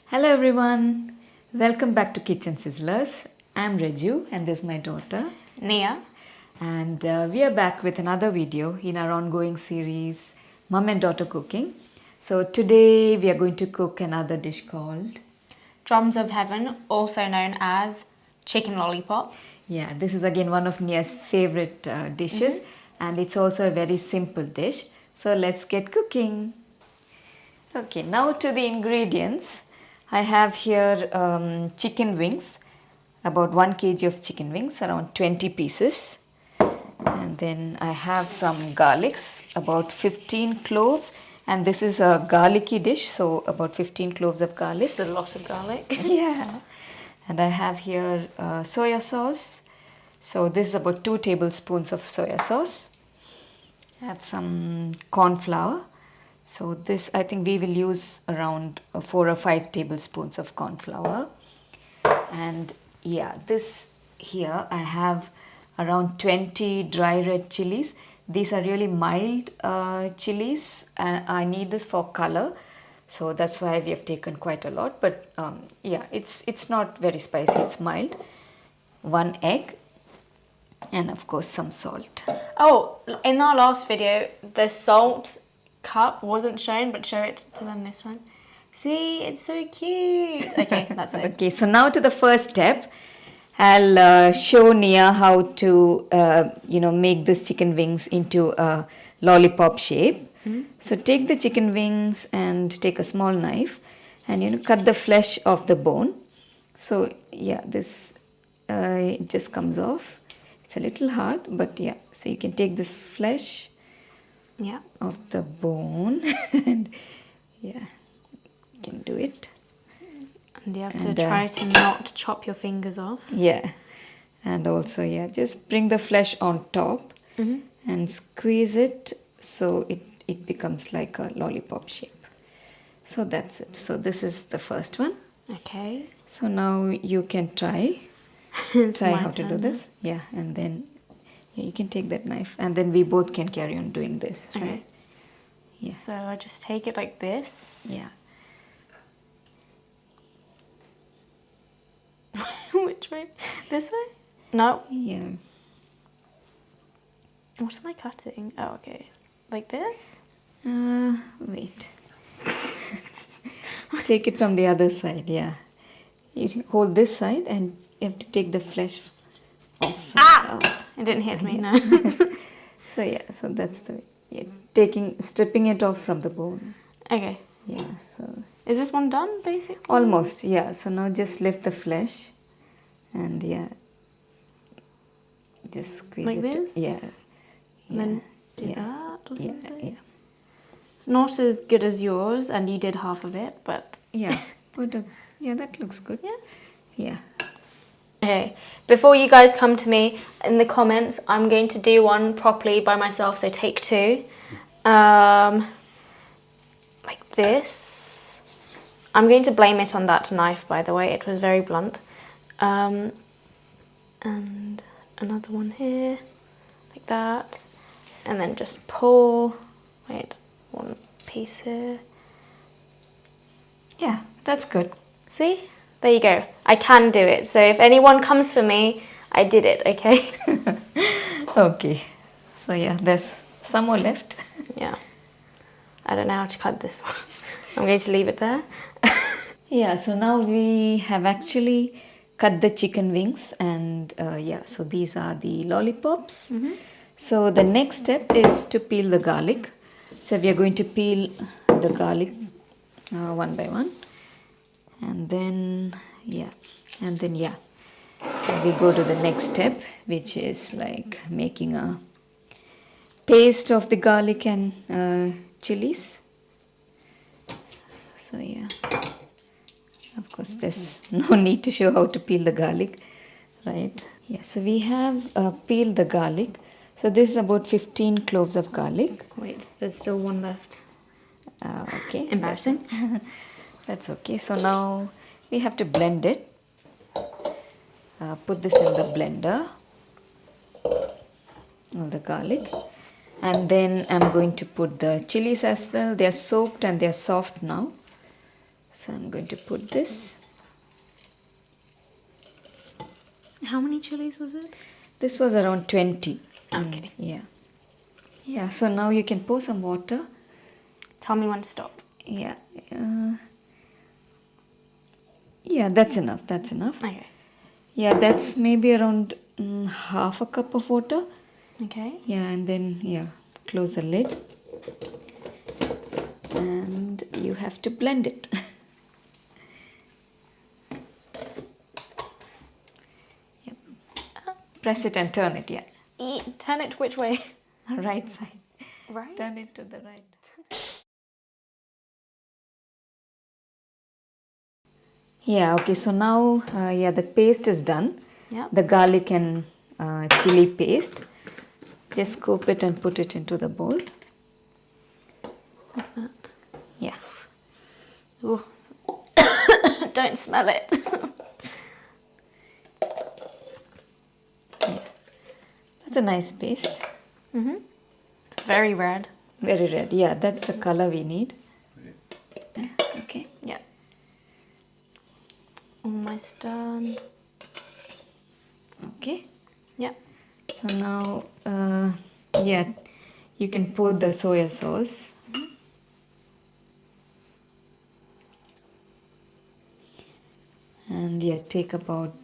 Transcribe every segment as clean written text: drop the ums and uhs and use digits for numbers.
Hello everyone, welcome back to Kitchen Sizzlers. I'm Reju and this is my daughter Nia. and we are back with another video in our ongoing series Mum and Daughter Cooking. So today we are going to cook another dish called Drums of Heaven, also known as chicken lollipop. Yeah, this is again one of Nia's favorite dishes and it's also a very simple dish. So let's get cooking. Okay, now to the ingredients. I have here chicken wings, about 1 kg of chicken wings, around 20 pieces. And then I have some garlics, about 15 cloves. And this is a garlicky dish, so about 15 cloves of garlic. It's a lot of garlic. Yeah. And I have here soya sauce. So this is about 2 tablespoons of soya sauce. I have some corn flour. So this, I think we will use around 4 or 5 tablespoons of corn flour. And yeah, this here I have around 20 dry red chilies. These are really mild chilies. I need this for color. So that's why we have taken quite a lot. But yeah, it's not very spicy, it's mild. 1 egg. And of course some salt. Oh, in our last video, the salt cup wasn't shown, but show it to them this one. See, it's so cute. Okay, that's it. Okay, so now to the first step. I'll show Nia how to, make this chicken wings into a lollipop shape. So take the chicken wings and take a small knife and, cut the flesh off the bone. So, yeah, this, it just comes off. It's a little hard, but yeah, so you can take this flesh of the bone and yeah, you can do it. And you have to try to not chop your fingers off. Yeah, and also just bring the flesh on top and squeeze it so it becomes like a lollipop shape. So that's it. So this is the first one. Okay. So now you can try how to do this. Yeah, and then you can take that knife and then we both can carry on doing this, right? Okay. Yeah. So I just take it like this. Yeah. Which way? This way? No. Yeah. What am I cutting? Oh, okay. Like this? Wait. Take it from the other side, yeah. You hold this side and you have to take the flesh off. It didn't hit me, no. So yeah, so that's the way. Stripping it off from the bone. Okay. Yeah, so. Is this one done, basically? Almost, yeah. So now just lift the flesh and just squeeze like it. Like this? Yeah. And then do that or something? Yeah. It's not as good as yours, and you did half of it, but... Yeah, that looks good. Yeah. Yeah. Okay, before you guys come to me in the comments, I'm going to do one properly by myself, so take 2. Like this. I'm going to blame it on that knife, by the way, it was very blunt. And another one here, like that. And then just pull, one piece here. Yeah, that's good. See? There you go. I can do it. So if anyone comes for me, I did it, okay? Okay. So yeah, there's some more left. Yeah. I don't know how to cut this one. I'm going to leave it there. Yeah, so now we have actually cut the chicken wings and so these are the lollipops. So the next step is to peel the garlic. So we are going to peel the garlic one by one. And then we go to the next step, which is like making a paste of the garlic and chilies. So yeah, of course there's no need to show how to peel the garlic, right? Yeah, so we have peeled the garlic. So this is about 15 cloves of garlic. Wait, there's still one left. Okay. Embarrassing. That's okay. So now we have to blend it. Put this in the blender, all the garlic. And then I'm going to put the chilies as well. They're soaked and they're soft now. So I'm going to put this. How many chilies was it? This was around 20. Okay. Yeah. Yeah, so now you can pour some water. Tell me when to stop. Yeah. Yeah, that's enough. That's enough. Okay. Yeah, that's maybe around half a cup of water. Okay. Yeah, and then, yeah, close the lid. And you have to blend it. Yep. Press it and turn it, yeah. Turn it which way? Right side. Right. Turn it to the right. Yeah, okay, so now, yeah, the paste is done. Yep. The garlic and chili paste. Just scoop it and put it into the bowl. Like that. Yeah. Ooh. Don't smell it. Yeah. That's a nice paste. It's very red. Very red. Yeah, that's the color we need. Yeah, okay. Yeah. Almost done. Okay. Yeah. So now, yeah, you can pour the soya sauce. And yeah, take about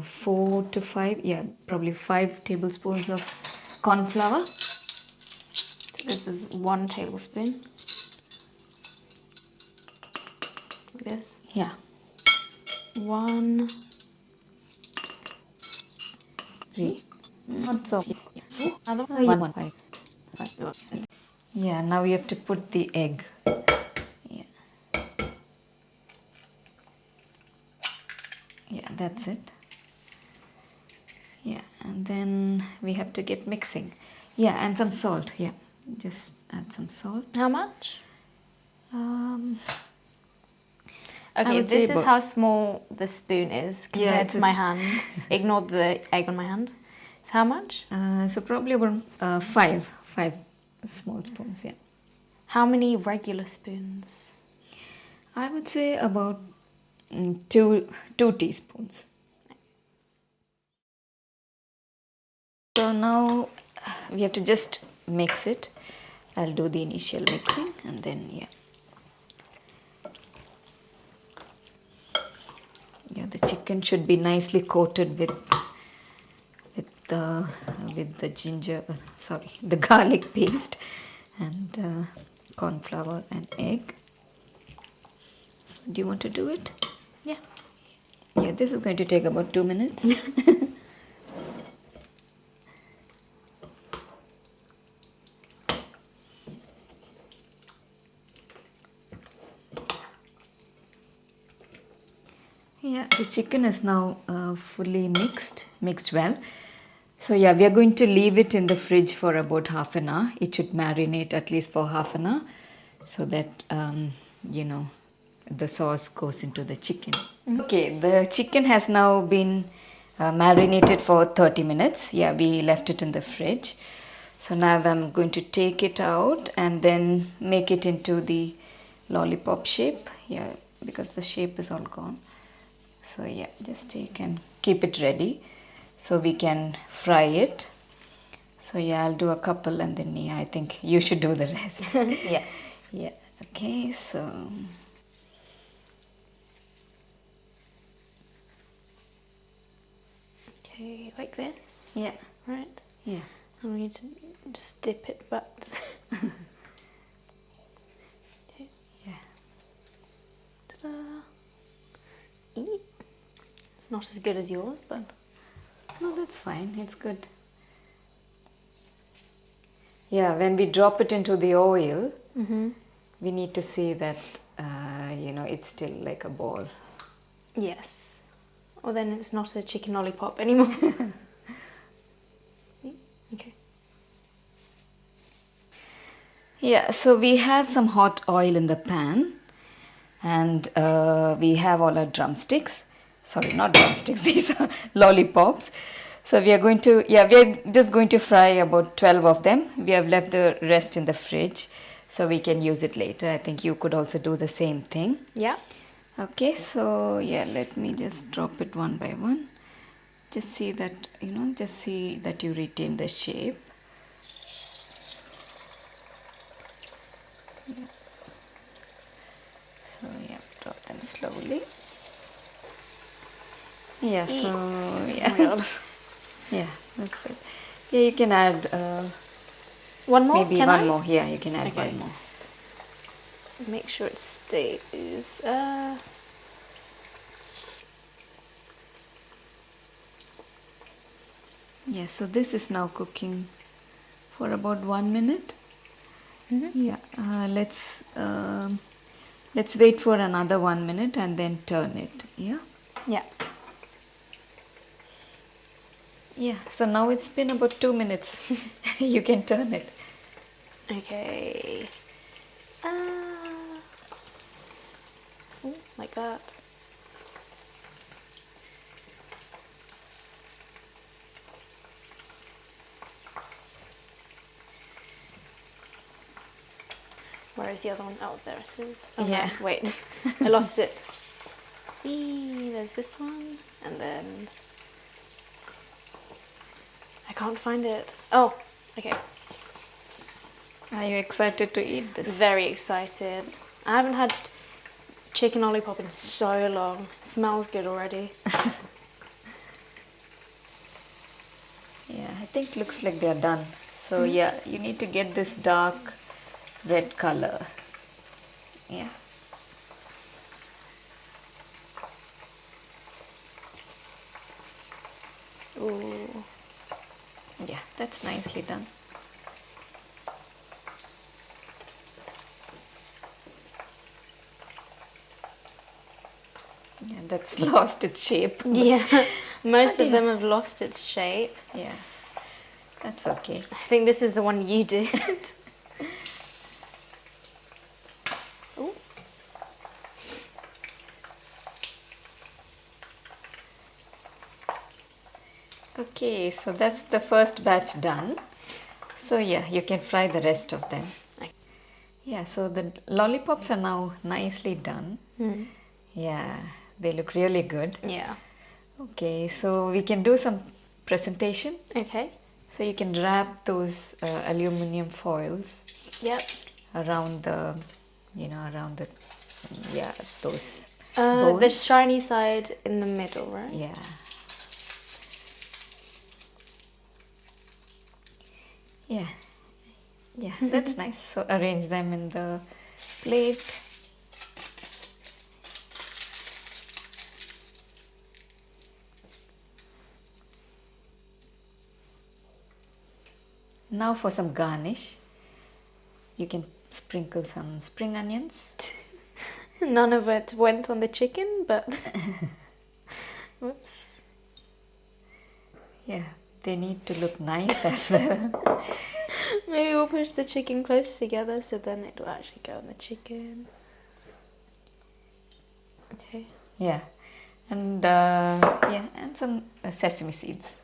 4 to 5, yeah, probably 5 tablespoons of corn flour. So this is 1 tablespoon. Like this. Yeah. 1. 3. Not so. Another One, one, five. one. Yeah, now you have to put the egg. Yeah. Yeah, that's it. Yeah, and then we have to get mixing. Yeah, and some salt. Yeah, just add some salt. How much? I Okay, would this say is about- how small the spoon is compared it's to a my hand. Ignore the egg on my hand. So how much? So probably about 5 small spoons. Yeah, How many regular spoons? I would say about two teaspoons. So now we have to just mix it. I'll do the initial mixing and then yeah. Yeah, the chicken should be nicely coated with the ginger, the garlic paste and corn flour and egg. So do you want to do it? Yeah. Yeah, this is going to take about 2 minutes. Yeah, the chicken is now fully mixed well. So yeah, we are going to leave it in the fridge for about half an hour. It should marinate at least for half an hour so that, the sauce goes into the chicken. Okay, the chicken has now been marinated for 30 minutes. Yeah, we left it in the fridge. So now I'm going to take it out and then make it into the lollipop shape. Yeah, because the shape is all gone. So yeah, just take and keep it ready so we can fry it. So yeah, I'll do a couple and then yeah, I think you should do the rest. Yes. Yeah, okay, so Okay, like this. yeah, Right. yeah. And we need to just dip it back. Okay. Yeah. Ta-da. Eat. It's not as good as yours, but No, that's fine. It's good. Yeah, when we drop it into the oil, we need to see that, it's still like a ball. yes. Or then it's not a chicken lollipop anymore. Okay. Yeah, so we have some hot oil in the pan and we have all our drumsticks. Sorry, not drumsticks, these are lollipops. So we are just going to fry about 12 of them. We have left the rest in the fridge. so we can use it later. I think you could also do the same thing. Yeah. Okay, so yeah, let me just drop it one by one. Just see that, just see that you retain the shape. Yeah. So yeah, drop them slowly. Yeah, so yeah. Oh my God. Yeah, that's it. Yeah, you can add One more? maybe Can one I? more. Yeah, you can add Okay. one more. Make sure it stays. Yeah, so this is now cooking for about 1 minute. Yeah, let's wait for another 1 minute and then turn it. Yeah. Yeah. Yeah, so now it's been about 2 minutes. You can turn it. Okay. Oh, like that. Where is the other one? Oh, there it is. Oh, Yeah. no, wait. I lost it. Eee, there's this one. And then... I can't find it. Oh, okay. Are you excited to eat this? Very excited. I haven't had chicken lollipop in so long. Smells good already. Yeah, I think looks like they're done. So yeah, you need to get this dark red color. Yeah. Ooh. Yeah, that's nicely done. Yeah, that's lost its shape. Yeah, most of yeah. them have lost its shape. Yeah, that's okay. I think this is the one you did. Ooh. Okay, so that's the first batch done. So yeah, you can fry the rest of them. Yeah, so the lollipops are now nicely done. Yeah, they look really good. Yeah. Okay, so we can do some presentation. Okay. So you can wrap those aluminum foils Yep. around the, around the, yeah, those The bones. shiny side in the middle, right? Yeah. Yeah. Yeah, that's nice. So arrange them in the plate. Now for some garnish. You can sprinkle some spring onions. None of it went on the chicken, but... Whoops. Yeah, they need to look nice as well. Maybe we'll push the chicken close together so then it will actually go on the chicken. Okay. Yeah, and and some sesame seeds.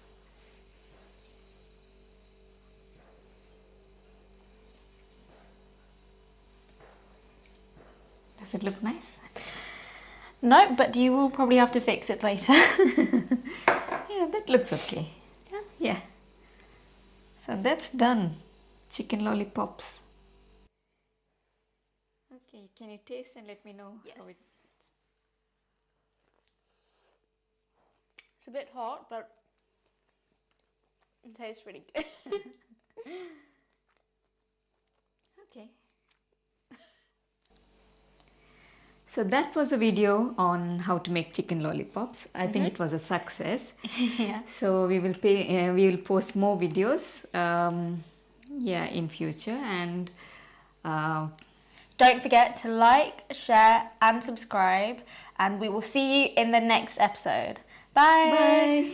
Does it look nice? No, but you will probably have to fix it later. Yeah, that looks okay. Yeah. Yeah. So that's done. Chicken lollipops. Okay, can you taste and let me know how it's... It's a bit hot, but it tastes really good. Okay. So that was a video on how to make chicken lollipops. I think it was a success. Yeah. So we will post more videos, in future, and Don't forget to like, share, and subscribe, and we will see you in the next episode. Bye. bye.